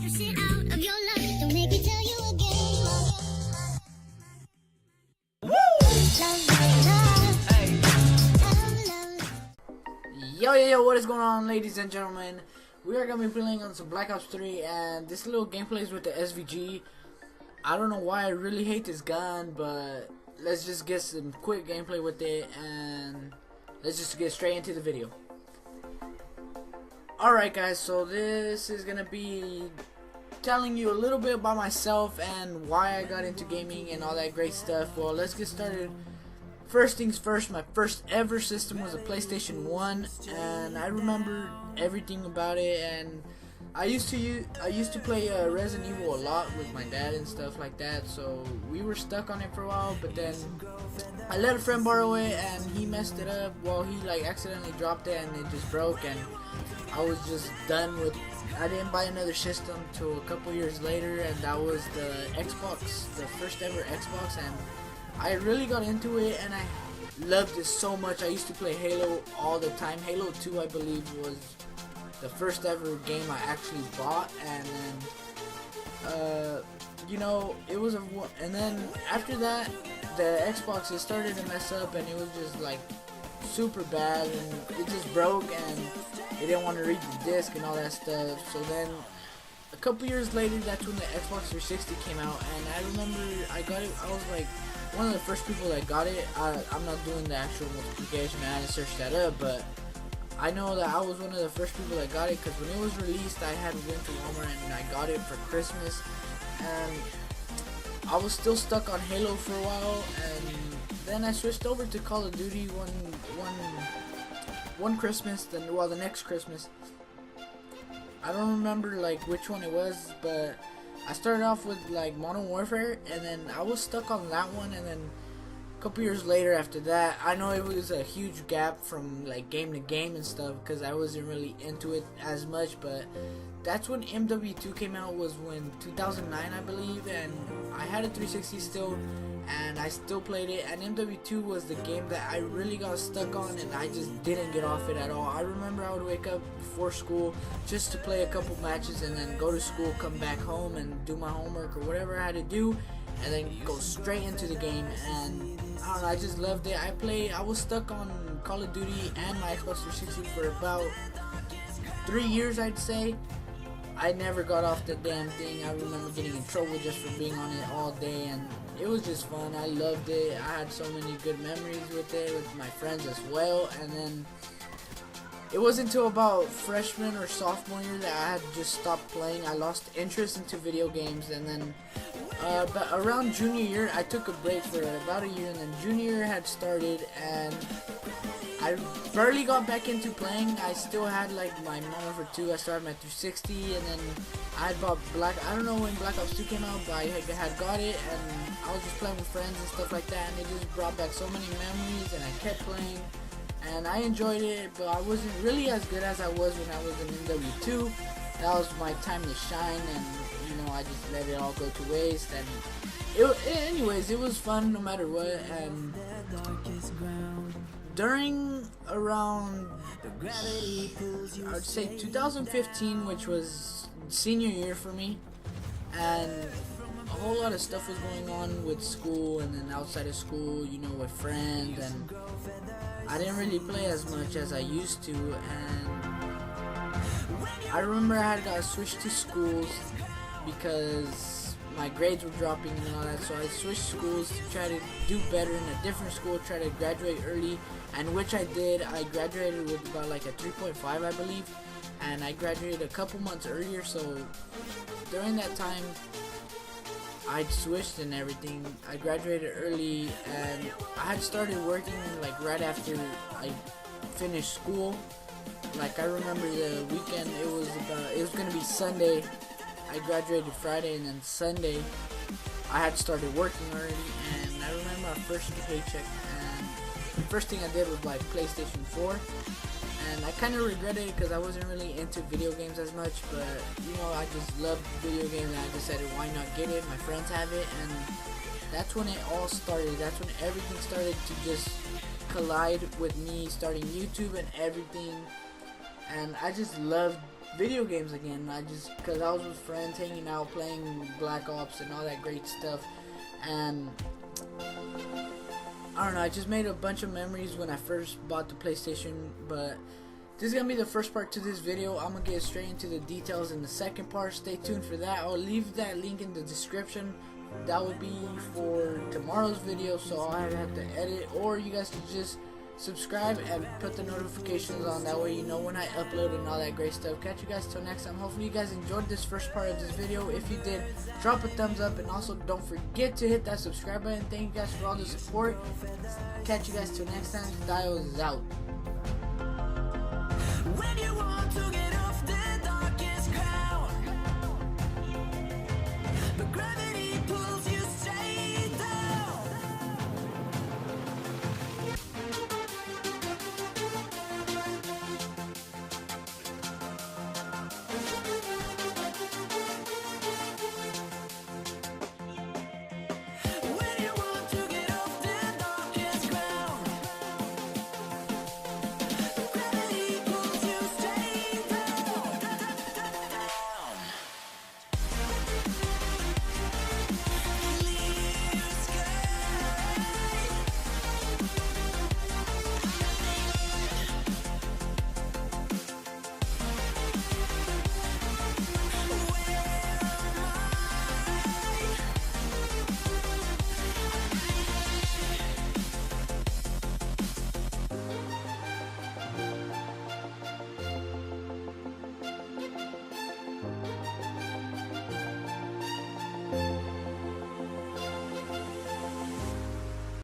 Yo, what is going on, ladies and gentlemen? We are going to be playing on some Black Ops 3, and this little gameplay is with the SVG. I don't know why I really hate this gun, but let's just get some quick gameplay with it, and let's just get straight into the video. Alright guys, so this is going to be telling you a little bit about myself and why I got into gaming and all that great stuff. Well, let's get started. First things first, my first ever system was a PlayStation 1, and I remember everything about it. And I used to play Resident Evil a lot with my dad and stuff like that, so we were stuck on it for a while. But then I let a friend borrow it, and he messed it up. Well, he like accidentally dropped it, and it just broke, and I was just done with. I didn't buy another system till a couple years later, and that was the Xbox, the first ever Xbox, and I really got into it, and I loved it so much. I used to play Halo all the time. Halo 2, I believe, was the first ever game I actually bought, and then, you know, it was and then after that, the Xbox, it started to mess up, and it was just like super bad, and it just broke, and it didn't want to read the disc and all that stuff. So then a couple years later, that's when the Xbox 360 came out, and I remember I got it. I was like one of the first people that got it. I'm not doing the actual multiplication, I had to search that up, but I know that I was one of the first people that got it, because when it was released, I had went to Walmart and I got it for Christmas, and I was still stuck on Halo for a while, and then I switched over to Call of Duty one Christmas. Then, well, the next Christmas, I don't remember like which one it was, but I started off with like Modern Warfare, and then I was stuck on that one, and then a couple years later after that, I know it was a huge gap from like game to game and stuff, because I wasn't really into it as much. But that's when MW2 came out, was when 2009 I believe, and I had a 360 still, and I still played it, and MW2 was the game that I really got stuck on, and I just didn't get off it at all. I remember I would wake up before school just to play a couple matches, and then go to school, come back home and do my homework or whatever I had to do, and then go straight into the game. And I don't know, I just loved it. I was stuck on Call of Duty and my Xbox 360 for about 3 years, I'd say. I never got off the damn thing. I remember getting in trouble just for being on it all day, and it was just fun. I loved it. I had so many good memories with it, with my friends as well. And then it wasn't until about freshman or sophomore year that I had just stopped playing. I lost interest into video games, and then but around junior year, I took a break for about a year, and then junior year had started, and I barely got back into playing. I still had like my Modern Warfare 2. I started my 360, and then I had bought I don't know when Black Ops 2 came out, but I had got it, and I was just playing with friends and stuff like that, and it just brought back so many memories, and I kept playing, and I enjoyed it. But I wasn't really as good as I was when I was in MW2. That was my time to shine, and you know, I just let it all go to waste. And anyways, it was fun no matter what. And during around, I would say 2015, which was senior year for me, and a whole lot of stuff was going on with school, and then outside of school, you know, with friends, and I didn't really play as much as I used to. And I remember I had got switched to schools because my grades were dropping and all that, so I switched schools to try to do better in a different school, try to graduate early, and which I did. I graduated with about like a 3.5, I believe, and I graduated a couple months earlier. So during that time, I switched and everything. I graduated early, and I had started working like right after I finished school. Like I remember the weekend, it was gonna be Sunday. I graduated Friday, and then Sunday I had started working already. And I remember our first paycheck, and the first thing I did was buy PlayStation 4. And I kind of regretted it because I wasn't really into video games as much, but you know, I just loved video games, and I decided why not get it. My friends have it, and that's when it all started. That's when everything started to just collide with me starting YouTube and everything. And I just loved video games again. Because I was with friends, hanging out, playing Black Ops and all that great stuff. And I don't know, I just made a bunch of memories when I first bought the PlayStation. But this is going to be the first part to this video. I'm going to get straight into the details in the second part. Stay tuned for that. I'll leave that link in the description. That would be for tomorrow's video, so I'll have to edit, or you guys can just subscribe and put the notifications on. That way you know when I upload and all that great stuff. Catch you guys till next time. Hopefully you guys enjoyed this first part of this video. If you did, drop a thumbs up, and also don't forget to hit that subscribe button. Thank you guys for all the support. Catch you guys till next time. Styles is out. When you want to get off the darkest cloud, but gravity